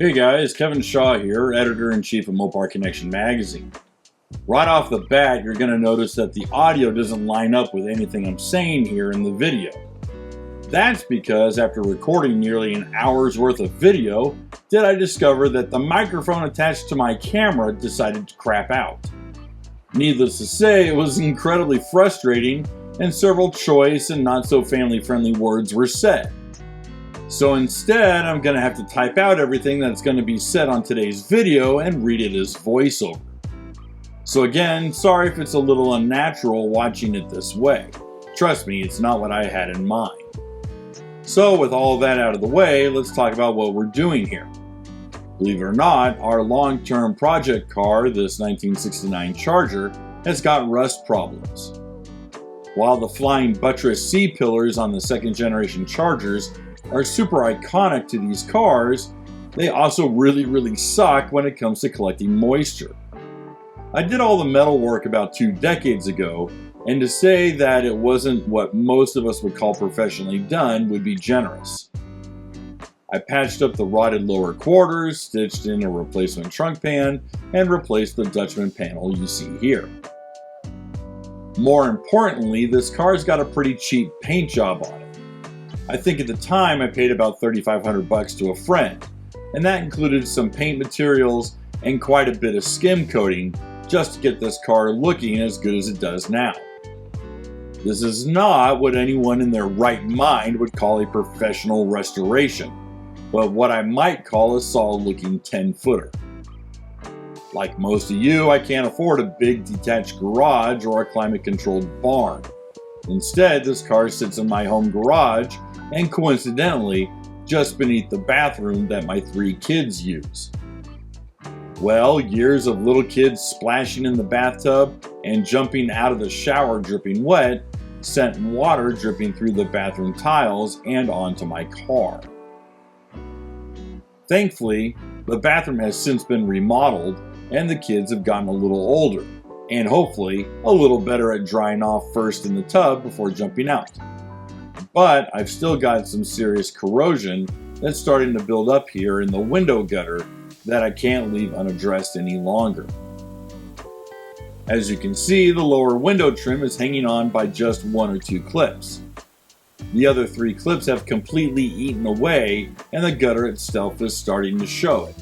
Hey guys, Kevin Shaw here, Editor-in-Chief of Mopar Connection Magazine. Right off the bat, you're going to notice that the audio doesn't line up with anything I'm saying here in the video. That's because after recording nearly an hour's worth of video, did I discover that the microphone attached to my camera decided to crap out. Needless to say, it was incredibly frustrating and several choice and not so family-friendly words were said. So instead, I'm going to have to type out everything that's going to be said on today's video and read it as voiceover. So again, sorry if it's a little unnatural watching it this way. Trust me, it's not what I had in mind. So with all of that out of the way, let's talk about what we're doing here. Believe it or not, our long-term project car, this 1969 Charger, has got rust problems. While the flying buttress C-pillars on the second generation Chargers are super iconic to these cars, they also really suck when it comes to collecting moisture. I did all the metal work about 2 decades ago, and to say that it wasn't what most of us would call professionally done would be generous. I patched up the rotted lower quarters, stitched in a replacement trunk pan, and replaced the Dutchman panel you see here. More importantly, this car's got a pretty cheap paint job on it. I think at the time I paid about $3,500 to a friend, and that included some paint materials and quite a bit of skim coating just to get this car looking as good as it does now. This is not what anyone in their right mind would call a professional restoration, but what I might call a solid looking 10-footer. Like most of you, I can't afford a big detached garage or a climate controlled barn. Instead, this car sits in my home garage and coincidentally just beneath the bathroom that my 3 kids use. Well, years of little kids splashing in the bathtub and jumping out of the shower dripping wet sent water dripping through the bathroom tiles and onto my car. Thankfully, the bathroom has since been remodeled and the kids have gotten a little older and hopefully a little better at drying off first in the tub before jumping out. But I've still got some serious corrosion that's starting to build up here in the window gutter that I can't leave unaddressed any longer. As you can see, the lower window trim is hanging on by just 1 or 2 clips. The other 3 clips have completely eaten away and the gutter itself is starting to show it.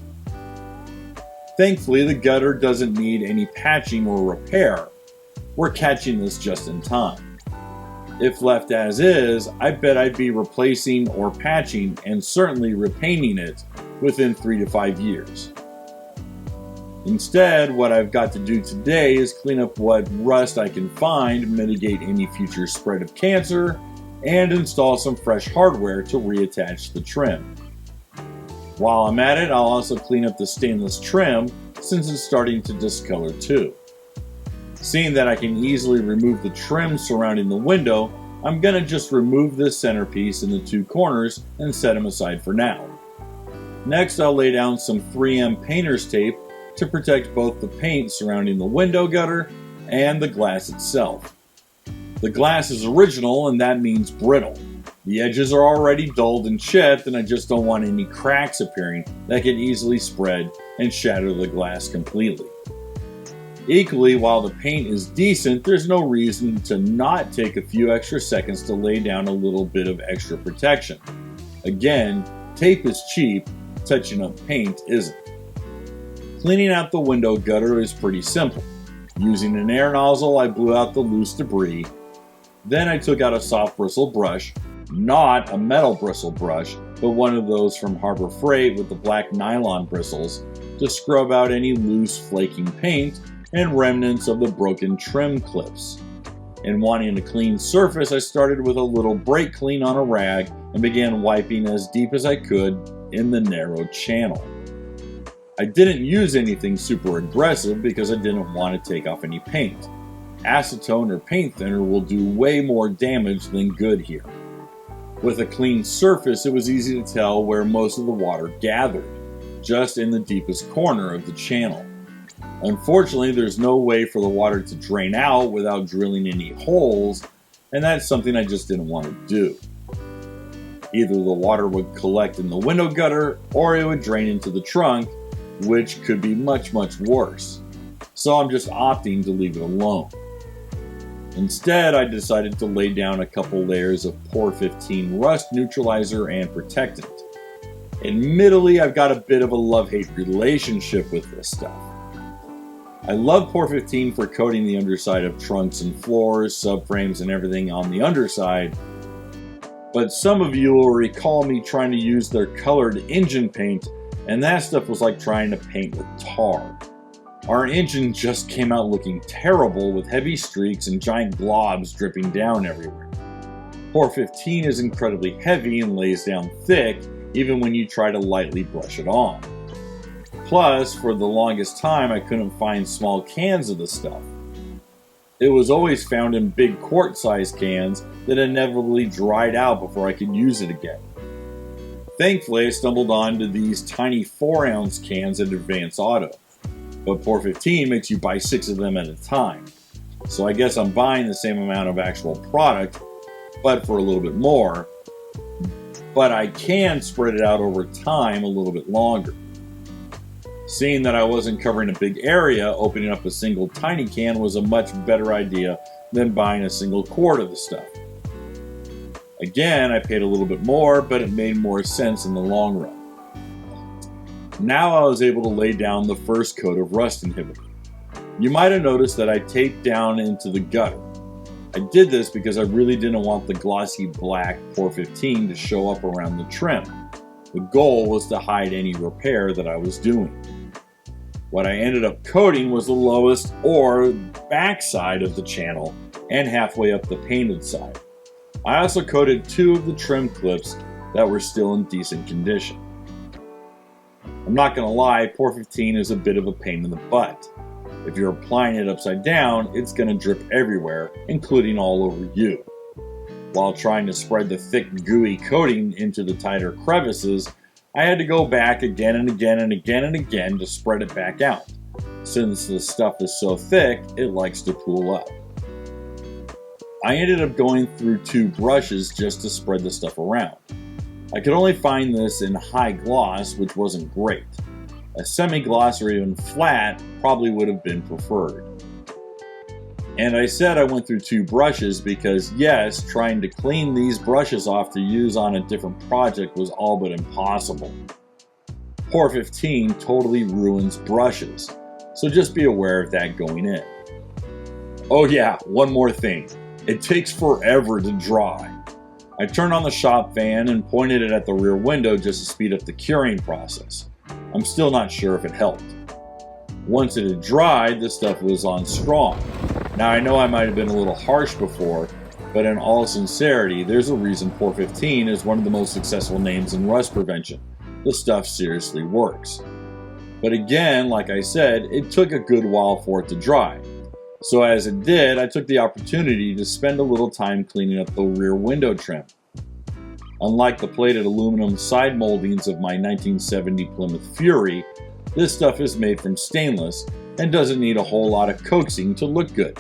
Thankfully, the gutter doesn't need any patching or repair. We're catching this just in time. If left as is, I bet I'd be replacing or patching and certainly repainting it within 3 to 5 years. Instead, what I've got to do today is clean up what rust I can find, mitigate any future spread of cancer, and install some fresh hardware to reattach the trim. While I'm at it, I'll also clean up the stainless trim since it's starting to discolor too. Seeing that I can easily remove the trim surrounding the window, I'm going to just remove this centerpiece in the 2 corners and set them aside for now. Next, I'll lay down some 3M painter's tape to protect both the paint surrounding the window gutter and the glass itself. The glass is original and that means brittle. The edges are already dulled and chipped and I just don't want any cracks appearing that could easily spread and shatter the glass completely. Equally, while the paint is decent, there's no reason to not take a few extra seconds to lay down a little bit of extra protection. Again, tape is cheap, touching up paint isn't. Cleaning out the window gutter is pretty simple. Using an air nozzle, I blew out the loose debris. Then I took out a soft bristle brush, not a metal bristle brush, but one of those from Harbor Freight with the black nylon bristles, to scrub out any loose flaking paint and remnants of the broken trim clips. And wanting a clean surface, I started with a little brake clean on a rag and began wiping as deep as I could in the narrow channel. I didn't use anything super aggressive because I didn't want to take off any paint. Acetone or paint thinner will do way more damage than good here. With a clean surface, it was easy to tell where most of the water gathered, just in the deepest corner of the channel. Unfortunately, there's no way for the water to drain out without drilling any holes, and that's something I just didn't want to do. Either the water would collect in the window gutter or it would drain into the trunk, which could be much, much worse. So I'm just opting to leave it alone. Instead, I decided to lay down a couple layers of POR 15 rust neutralizer and protectant. Admittedly, I've got a bit of a love-hate relationship with this stuff. I love POR 15 for coating the underside of trunks and floors, subframes, and everything on the underside, but some of you will recall me trying to use their colored engine paint, and that stuff was like trying to paint with tar. Our engine just came out looking terrible with heavy streaks and giant globs dripping down everywhere. POR 15 is incredibly heavy and lays down thick even when you try to lightly brush it on. Plus, for the longest time I couldn't find small cans of the stuff. It was always found in big quart-sized cans that inevitably dried out before I could use it again. Thankfully, I stumbled onto these tiny 4-ounce cans at Advance Auto, but POR 15 makes you buy 6 of them at a time. So I guess I'm buying the same amount of actual product, but for a little bit more. But I can spread it out over time a little bit longer. Seeing that I wasn't covering a big area, opening up a single tiny can was a much better idea than buying a single quart of the stuff. Again, I paid a little bit more, but it made more sense in the long run. Now I was able to lay down the first coat of rust inhibitor. You might have noticed that I taped down into the gutter. I did this because I really didn't want the glossy black POR 15 to show up around the trim. The goal was to hide any repair that I was doing. What I ended up coating was the lowest or backside of the channel and halfway up the painted side. I also coated 2 of the trim clips that were still in decent condition. I'm not going to lie, POR 15 is a bit of a pain in the butt. If you're applying it upside down, it's going to drip everywhere, including all over you. While trying to spread the thick, gooey coating into the tighter crevices, I had to go back again and again and again and again to spread it back out. Since the stuff is so thick, it likes to pool up. I ended up going through 2 brushes just to spread the stuff around. I could only find this in high gloss, which wasn't great. A semi-gloss or even flat probably would have been preferred. And I said I went through 2 brushes because yes, trying to clean these brushes off to use on a different project was all but impossible. POR 15 totally ruins brushes, so just be aware of that going in. Oh yeah, one more thing. It takes forever to dry. I turned on the shop fan and pointed it at the rear window just to speed up the curing process. I'm still not sure if it helped. Once it had dried, the stuff was on strong. Now I know I might have been a little harsh before, but in all sincerity, there's a reason POR 15 is one of the most successful names in rust prevention. The stuff seriously works. But again, like I said, it took a good while for it to dry. So as it did, I took the opportunity to spend a little time cleaning up the rear window trim. Unlike the plated aluminum side moldings of my 1970 Plymouth Fury, this stuff is made from stainless and doesn't need a whole lot of coaxing to look good.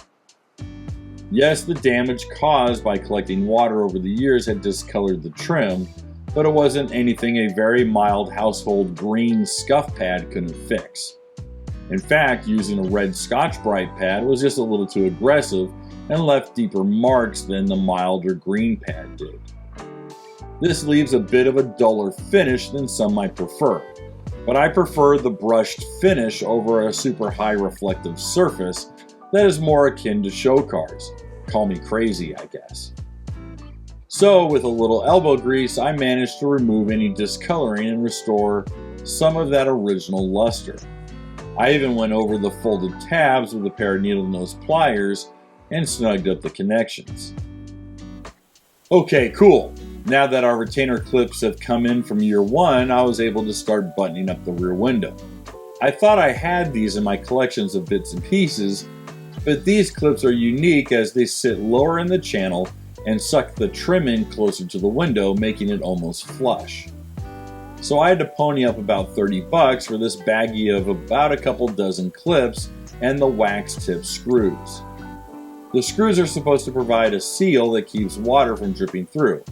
Yes, the damage caused by collecting water over the years had discolored the trim, but it wasn't anything a very mild household green scuff pad couldn't fix. In fact, using a red Scotch-Brite pad was just a little too aggressive and left deeper marks than the milder green pad did. This leaves a bit of a duller finish than some might prefer, but I prefer the brushed finish over a super high reflective surface that is more akin to show cars. Call me crazy, I guess. So with a little elbow grease, I managed to remove any discoloring and restore some of that original luster. I even went over the folded tabs with a pair of needle nose pliers and snugged up the connections. Okay, cool. Now that our retainer clips have come in from year 1, I was able to start buttoning up the rear window. I thought I had these in my collections of bits and pieces, but these clips are unique as they sit lower in the channel and suck the trim in closer to the window, making it almost flush. So I had to pony up about $30 for this baggie of about a couple dozen clips and the wax tip screws. The screws are supposed to provide a seal that keeps water from dripping through.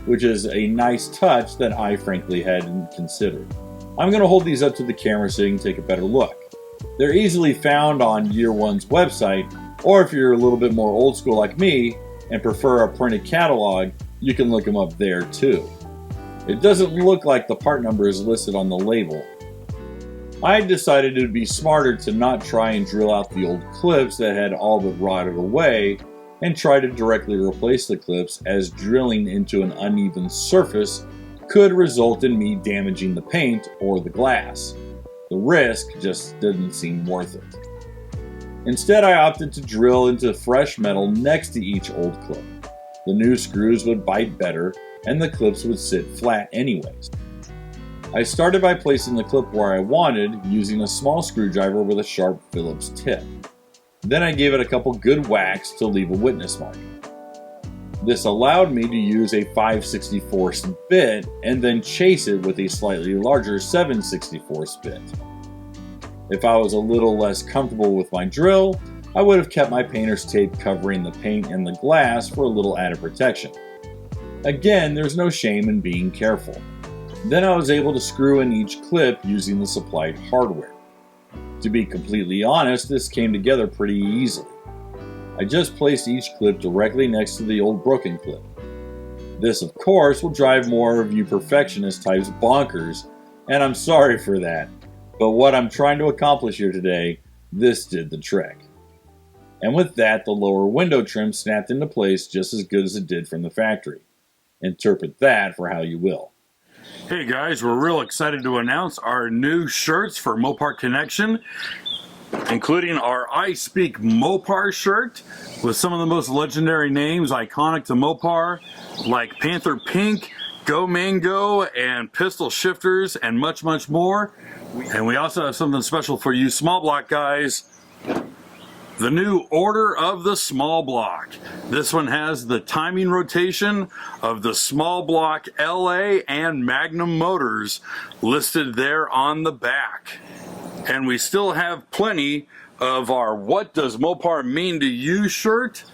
which is a nice touch that I frankly hadn't considered. I'm going to hold these up to the camera so you can take a better look. They're easily found on Year One's website, or if you're a little bit more old school like me and prefer a printed catalog, you can look them up there too. It doesn't look like the part number is listed on the label. I decided it would be smarter to not try and drill out the old clips that had all but rotted away and try to directly replace the clips, as drilling into an uneven surface could result in me damaging the paint or the glass. The risk just didn't seem worth it. Instead, I opted to drill into fresh metal next to each old clip. The new screws would bite better and the clips would sit flat anyways. I started by placing the clip where I wanted using a small screwdriver with a sharp Phillips tip. Then I gave it a couple good whacks to leave a witness mark. This allowed me to use a 5/64 bit and then chase it with a slightly larger 7/64 bit. If I was a little less comfortable with my drill, I would have kept my painter's tape covering the paint and the glass for a little added protection. Again, there's no shame in being careful. Then I was able to screw in each clip using the supplied hardware. To be completely honest, this came together pretty easily. I just placed each clip directly next to the old broken clip. This, of course, will drive more of you perfectionist types bonkers, and I'm sorry for that, but what I'm trying to accomplish here today, this did the trick. And with that, the lower window trim snapped into place just as good as it did from the factory. Interpret that for how you will. Hey guys, we're real excited to announce our new shirts for Mopar Connection, including our I Speak Mopar shirt with some of the most legendary names iconic to Mopar, like Panther Pink, Go Mango, and Pistol Shifters, and much, much more. And we also have something special for you small block guys. The new Order of the Small Block. This one has the timing rotation of the small block LA and Magnum motors listed there on the back. And we still have plenty of our What Does Mopar Mean to You shirt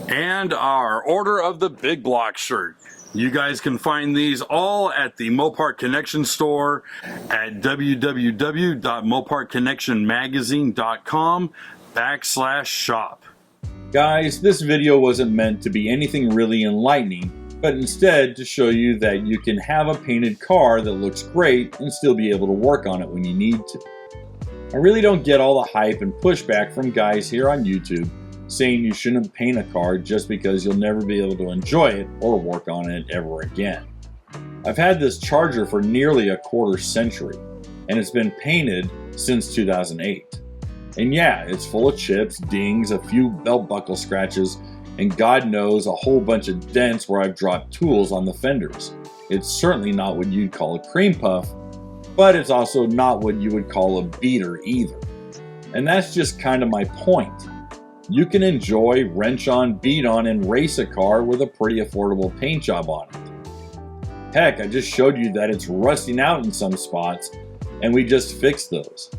and our Order of the Big Block shirt. You guys can find these all at the Mopar Connection store at www.moparconnectionmagazine.com/shop. Guys, this video wasn't meant to be anything really enlightening, but instead to show you that you can have a painted car that looks great and still be able to work on it when you need to. I really don't get all the hype and pushback from guys here on YouTube saying you shouldn't paint a car just because you'll never be able to enjoy it or work on it ever again. I've had this Charger for nearly a quarter century, and it's been painted since 2008. And yeah, it's full of chips, dings, a few belt buckle scratches, and God knows a whole bunch of dents where I've dropped tools on the fenders. It's certainly not what you'd call a cream puff, but it's also not what you would call a beater either. And that's just kind of my point. You can enjoy, wrench on, beat on, and race a car with a pretty affordable paint job on it. Heck, I just showed you that it's rusting out in some spots, and we just fixed those.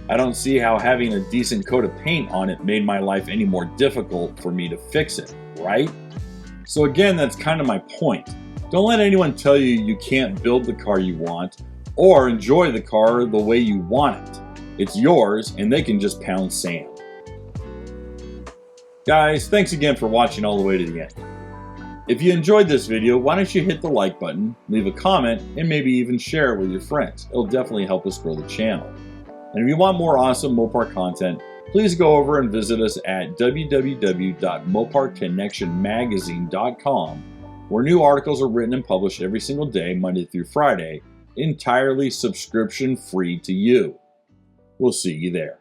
I don't see how having a decent coat of paint on it made my life any more difficult for me to fix it, right? So again, that's kind of my point. Don't let anyone tell you you can't build the car you want or enjoy the car the way you want it. It's yours, and they can just pound sand. Guys, thanks again for watching all the way to the end. If you enjoyed this video, why don't you hit the like button, leave a comment, and maybe even share it with your friends. It'll definitely help us grow the channel. And if you want more awesome Mopar content, please go over and visit us at www.moparconnectionmagazine.com, where new articles are written and published every single day, Monday through Friday, entirely subscription free to you. We'll see you there.